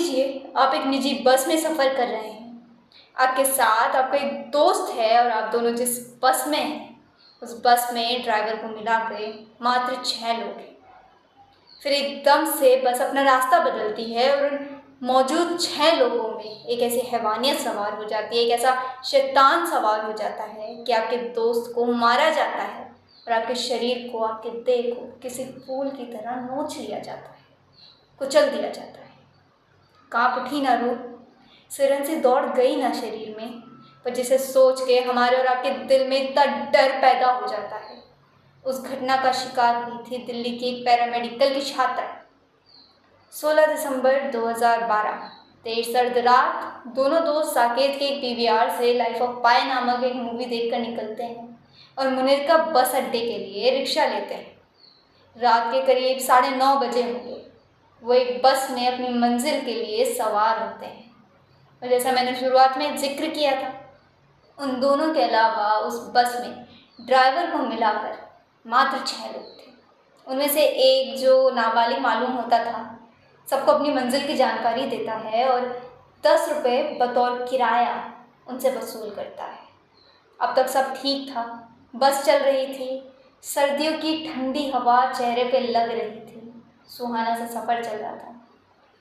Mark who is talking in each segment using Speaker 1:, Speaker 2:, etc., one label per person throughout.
Speaker 1: लीजिए, आप एक निजी बस में सफ़र कर रहे हैं। आपके साथ आपका एक दोस्त है और आप दोनों जिस बस में हैं, उस बस में ड्राइवर को मिला के मात्र 6 लोग हैं। फिर एकदम से बस अपना रास्ता बदलती है और उन मौजूद 6 लोगों में एक ऐसी हैवानियत सवार हो जाती है, एक ऐसा शैतान सवार हो जाता है कि आपके दोस्त को मारा जाता है और आपके शरीर को, आपके देह को किसी फूल की तरह नोच लिया जाता है, कुचल दिया जाता है। काँप उठी ना रूह, सिरन सी दौड़ गई ना शरीर में, पर जिसे सोच के हमारे और आपके दिल में इतना डर पैदा हो जाता है। उस घटना का शिकार हुई थी दिल्ली की एक पैरामेडिकल की छात्रा। 16 दिसंबर 2012 तेज सर्द रात दोनों दोस्त साकेत के एक पीवीआर से लाइफ ऑफ पाई नामक एक मूवी देखकर निकलते हैं और मुनीर का बस अड्डे के लिए रिक्शा लेते हैं। रात के करीब 9:30 बजे होंगे। वो एक बस में अपनी मंजिल के लिए सवार होते हैं और जैसा मैंने शुरुआत में जिक्र किया था, उन दोनों के अलावा उस बस में ड्राइवर को मिलाकर मात्र 6 लोग थे। उनमें से एक जो नाबालिग मालूम होता था, सबको अपनी मंजिल की जानकारी देता है और 10 रुपये बतौर किराया उनसे वसूल करता है। अब तक सब ठीक था, बस चल रही थी, सर्दियों की ठंडी हवा चेहरे पे लग रही थी, सुहाना सा सफ़र चल रहा था।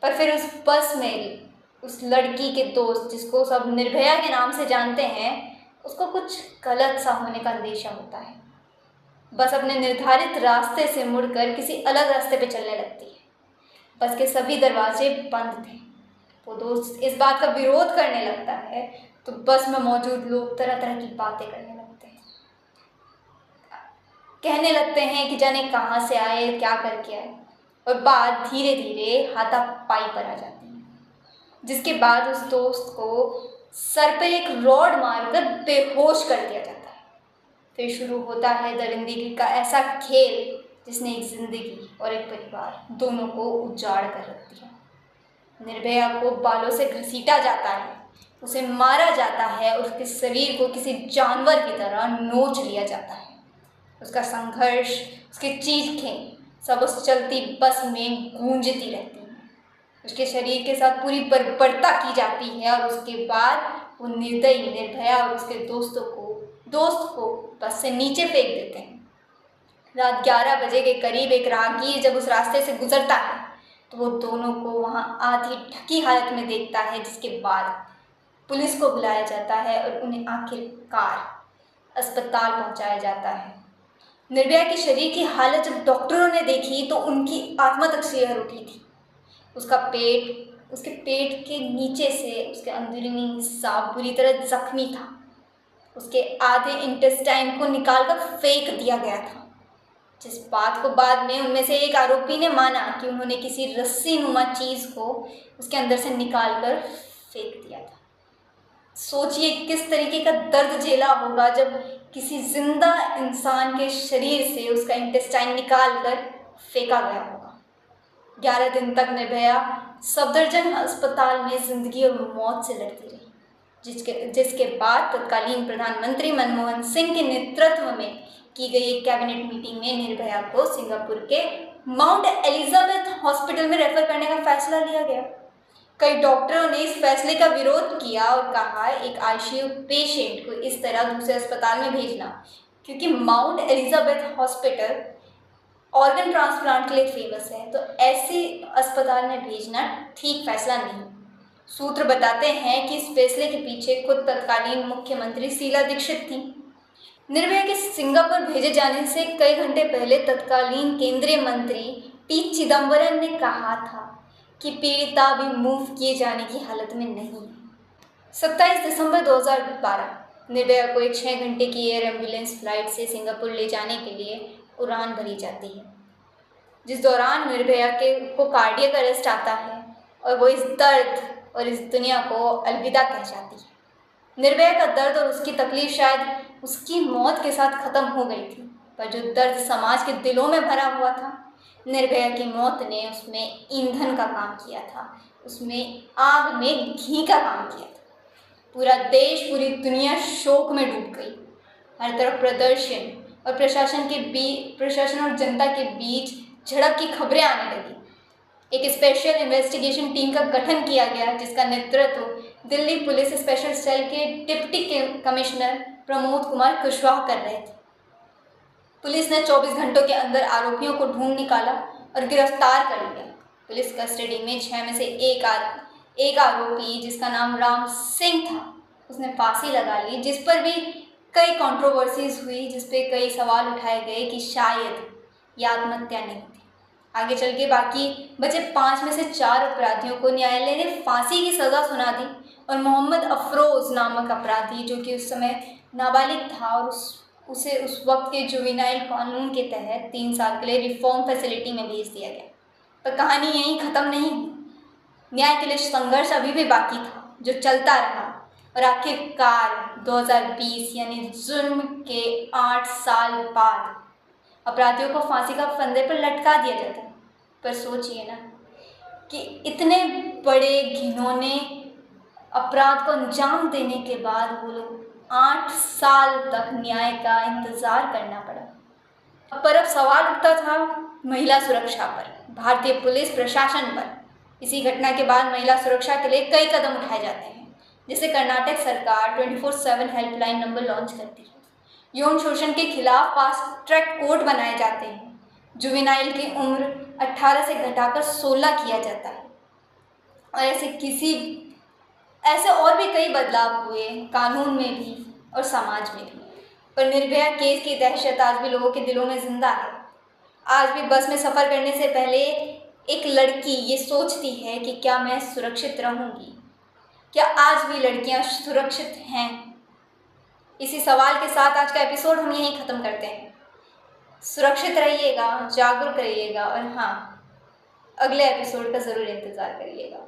Speaker 1: पर फिर उस बस में उस लड़की के दोस्त, जिसको सब निर्भया के नाम से जानते हैं, उसको कुछ गलत सा होने का अंदेशा होता है। बस अपने निर्धारित रास्ते से मुड़कर किसी अलग रास्ते पे चलने लगती है। बस के सभी दरवाजे बंद थे। वो दोस्त इस बात का विरोध करने लगता है तो बस में मौजूद लोग तरह तरह की बातें करने लगते हैं। कहने लगते हैं कि जाने कहाँ से आए, क्या करके आए, और बात धीरे धीरे हाथापाई पर आ जाती है, जिसके बाद उस दोस्त को सर पे एक रॉड मारकर बेहोश कर दिया जाता है। फिर शुरू होता है दरिंदगी का ऐसा खेल जिसने एक जिंदगी और एक परिवार दोनों को उजाड़ कर रख दिया। निर्भया को बालों से घसीटा जाता है, उसे मारा जाता है और उसके शरीर को किसी जानवर की तरह नोच लिया जाता है। उसका संघर्ष, उसकी चीखें सब उस चलती बस में गूंजती रहती हैं। उसके शरीर के साथ पूरी बर्बरता की जाती है और उसके बाद वो निर्दयी निर्भया और उसके दोस्त को बस से नीचे फेंक देते हैं। रात 11 बजे के करीब एक राहगीर जब उस रास्ते से गुजरता है तो वो दोनों को वहाँ आधी ढकी हालत में देखता है, जिसके बाद पुलिस को बुलाया जाता है और उन्हें आखिरकार अस्पताल पहुँचाया जाता है। निर्भया के शरीर की हालत जब डॉक्टरों ने देखी तो उनकी आत्मा तक सिहर उठी थी। उसके पेट के नीचे से उसके अंदरूनी हिस्सा बुरी तरह जख्मी था। उसके आधे इंटेस्टाइन को निकालकर फेंक दिया गया था, जिस बात को बाद में उनमें से एक आरोपी ने माना कि उन्होंने किसी रस्सी नुमा चीज़ को उसके अंदर से निकालकर फेंक दिया था। सोचिए किस तरीके का दर्द झेला होगा जब किसी जिंदा इंसान के शरीर से उसका इंटेस्टाइन निकाल कर फेंका गया होगा। 11 दिन तक निर्भया सफदरजंग अस्पताल में जिंदगी और मौत से लड़ती रही, जिसके बाद तत्कालीन प्रधानमंत्री मनमोहन सिंह के नेतृत्व में की गई एक कैबिनेट मीटिंग में निर्भया को सिंगापुर के माउंट एलिजाबेथ हॉस्पिटल में रेफर करने का फैसला लिया गया। कई डॉक्टरों ने इस फैसले का विरोध किया और कहा एक आईसीयू पेशेंट को इस तरह दूसरे अस्पताल में भेजना, क्योंकि mount Elizabeth hospital organ transplant के लिए फेमस है, तो ऐसे अस्पताल में भेजना ठीक फैसला नहीं। सूत्र बताते हैं कि इस फैसले के पीछे खुद तत्कालीन मुख्यमंत्री शीला दीक्षित थी। निर्भया के सिंगापुर भेजे जाने से कई घंटे पहले तत्कालीन केंद्रीय मंत्री पी चिदम्बरम ने कहा था कि पीड़िता भी मूव किए जाने की हालत में नहीं है। 27 दिसंबर 2012 निर्भया को एक 6 घंटे की एयर एम्बुलेंस फ्लाइट से सिंगापुर ले जाने के लिए उड़ान भरी जाती है, जिस दौरान निर्भया को कार्डियक अरेस्ट आता है और वो इस दर्द और इस दुनिया को अलविदा कह जाती है। निर्भया का दर्द और उसकी तकलीफ शायद उसकी मौत के साथ ख़त्म हो गई थी, पर जो दर्द समाज के दिलों में भरा हुआ था, निर्भया की मौत ने उसमें ईंधन का काम किया था, उसमें आग में घी का काम किया था। पूरा देश, पूरी दुनिया शोक में डूब गई। हर तरफ प्रदर्शन और प्रशासन और जनता के बीच झड़प की खबरें आने लगी। एक स्पेशल इन्वेस्टिगेशन टीम का गठन किया गया जिसका नेतृत्व दिल्ली पुलिस स्पेशल सेल के डिप्टी कमिश्नर प्रमोद कुमार कुशवाहा कर रहे थे। पुलिस ने 24 घंटों के अंदर आरोपियों को ढूंढ निकाला और गिरफ्तार कर लिया। पुलिस कस्टडी में 6 में से एक आरोपी जिसका नाम राम सिंह था, उसने फांसी लगा ली, जिस पर भी कई कंट्रोवर्सीज हुई, जिस पे कई सवाल उठाए गए कि शायद ये आत्महत्या नहीं थी। आगे चल के बाकी बचे 5 में से 4 अपराधियों को न्यायालय ने फांसी की सज़ा सुना दी और मोहम्मद अफरोज़ नामक अपराधी, जो कि उस समय नाबालिग था और उसे उस वक्त के जुवेनाइल कानून के तहत 3 साल के लिए रिफॉर्म फैसिलिटी में भेज दिया गया। पर कहानी यहीं ख़त्म नहीं हुई। न्याय के लिए संघर्ष अभी भी बाकी था, जो चलता रहा और आखिरकार 2020 यानी जुर्म के 8 साल बाद अपराधियों को फांसी का फंदे पर लटका दिया जाता है। पर सोचिए ना कि इतने बड़े घिनौने अपराध को अंजाम देने के बाद वो लोग 8 साल तक न्याय का इंतज़ार करना पड़ा। पर अब सवाल उठता था महिला सुरक्षा पर, भारतीय पुलिस प्रशासन पर। इसी घटना के बाद महिला सुरक्षा के लिए कई कदम उठाए जाते हैं, जैसे कर्नाटक सरकार 24/7 हेल्पलाइन नंबर लॉन्च करती है, यौन शोषण के खिलाफ फास्ट ट्रैक कोर्ट बनाए जाते हैं, जुवेनाइल की उम्र 18 से घटाकर 16 किया जाता है और ऐसे और भी कई बदलाव हुए कानून में भी और समाज में भी। पर निर्भया केस की दहशत आज भी लोगों के दिलों में जिंदा है। आज भी बस में सफ़र करने से पहले एक लड़की ये सोचती है कि क्या मैं सुरक्षित रहूँगी, क्या आज भी लड़कियाँ सुरक्षित हैं। इसी सवाल के साथ आज का एपिसोड हम यहीं ख़त्म करते हैं। सुरक्षित रहिएगा, जागरूक रहिएगा और हाँ, अगले एपिसोड का ज़रूर इंतज़ार करिएगा।